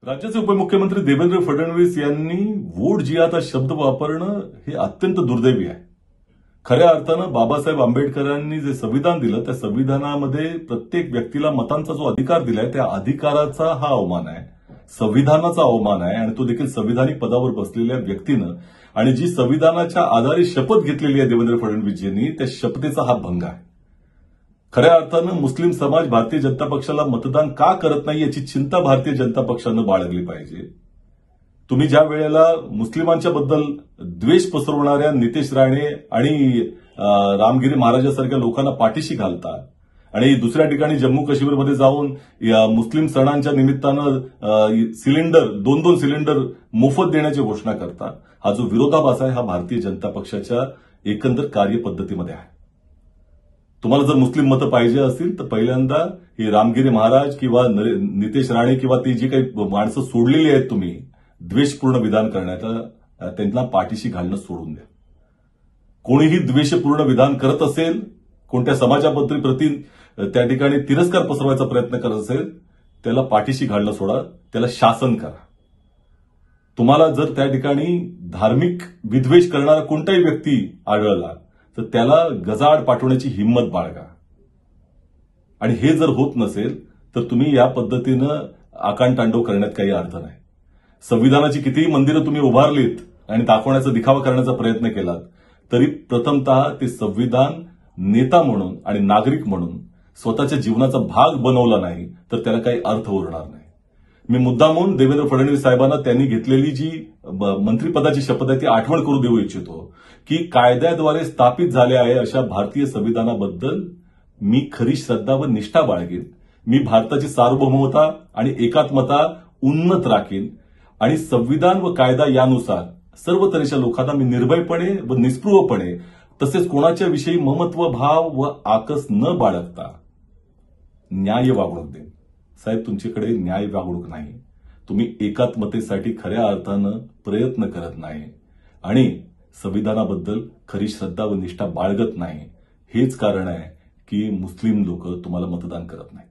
राज्याचे उपमुख्यमंत्री देवेंद्र फडणवीस यांनी वोट जिहाद हा शब्द वापरणं हे अत्यंत दुर्दैवी आहे. खऱ्या अर्थानं बाबासाहेब आंबेडकरांनी जे संविधान दिलं त्या संविधानामध्ये प्रत्येक व्यक्तीला मतांचा जो अधिकार दिलाय त्या अधिकाराचा हा अवमान आहे, संविधानाचा अवमान आहे आणि तो देखील संविधानिक पदावर बसलेल्या व्यक्तीनं आणि जी संविधानाच्या आधारे शपथ घेतलेली आहे देवेंद्र फडणवीसजींनी त्या शपथेचा हा भंग आहे. खऱ्या अर्थानं मुस्लिम समाज भारतीय जनता पक्षाला मतदान का करत नाही याची चिंता भारतीय जनता पक्षानं बाळगली पाहिजे. तुम्ही ज्या वेळेला मुस्लिमांच्या बद्दल द्वेष पसरवणाऱ्या नितेश राणे आणि रामगिरी महाराजांसारख्या लोकांना पाठीशी घालता आणि दुसऱ्या ठिकाणी जम्मू काश्मीरमध्ये जाऊन मुस्लिम सणांच्या निमित्तानं सिलेंडर 2-2 सिलेंडर मोफत देण्याची घोषणा करता, हा जो विरोधाभास आहे हा भारतीय जनता पक्षाच्या एकंदर कार्यपद्धतीमध्ये आहे. तुम्हाला जर मुस्लिम मतं पाहिजे असतील तर पहिल्यांदा हे रामगिरी महाराज किंवा नितेश राणे किंवा ती जी काही माणसं सोडलेली आहेत तुम्ही द्वेषपूर्ण विधान करण्याचा, त्यांना पाठीशी घालणं सोडून द्या. कोणीही द्वेषपूर्ण विधान करत असेल, कोणत्या समाजाबद्दल प्रति त्या ठिकाणी तिरस्कार पसरवायचा प्रयत्न करत असेल, त्याला पाठीशी घालणं सोडा, त्याला शासन करा. तुम्हाला जर त्या ठिकाणी धार्मिक विद्वेष करणारा कोणताही व्यक्ती आढळला तर त्याला गजाआड पाठवण्याची हिंमत बाळगा. आणि हे जर होत नसेल तर तुम्ही या पद्धतीनं आकांडतांडव करण्यात काही अर्थ नाही. संविधानाची कितीही मंदिरं तुम्ही उभारलीत आणि दाखवण्याचा दिखावा करण्याचा प्रयत्न केलात तरी प्रथमतः ते संविधान नेता म्हणून आणि नागरिक म्हणून स्वतःच्या जीवनाचा भाग बनवला नाही तर त्याला काही अर्थ उरणार नाही. मी मुद्दामून देवेंद्र फडणवीस साहेबांना त्यांनी घेतलेली जी मंत्रिपदाची शपथ आहे ती आठवण करू देऊ इच्छितो की कायद्याद्वारे स्थापित झाले आहे अशा भारतीय संविधानाबद्दल मी खरी श्रद्धा व निष्ठा बाळगेन. मी भारताची सार्वभौमता आणि एकात्मता उन्नत राखीन आणि संविधान व कायदा यानुसार सर्व तऱ्हेच्या लोकांना मी निर्भयपणे व निस्पृहपणे तसेच कोणाच्या विषयी ममत्व भाव व आकस न बाळगता न्याय वागणूक देईन. साहेब, तुमच्याकडे न्याय वागणूक नाही. तुम्ही एकात्मतेसाठी खऱ्या अर्थानं प्रयत्न करत नाही आणि संविधानाबद्दल खरी श्रद्धा व निष्ठा बाळगत नाही. हेच कारण आहे की मुस्लिम लोक तुम्हाला मतदान करत नाहीत.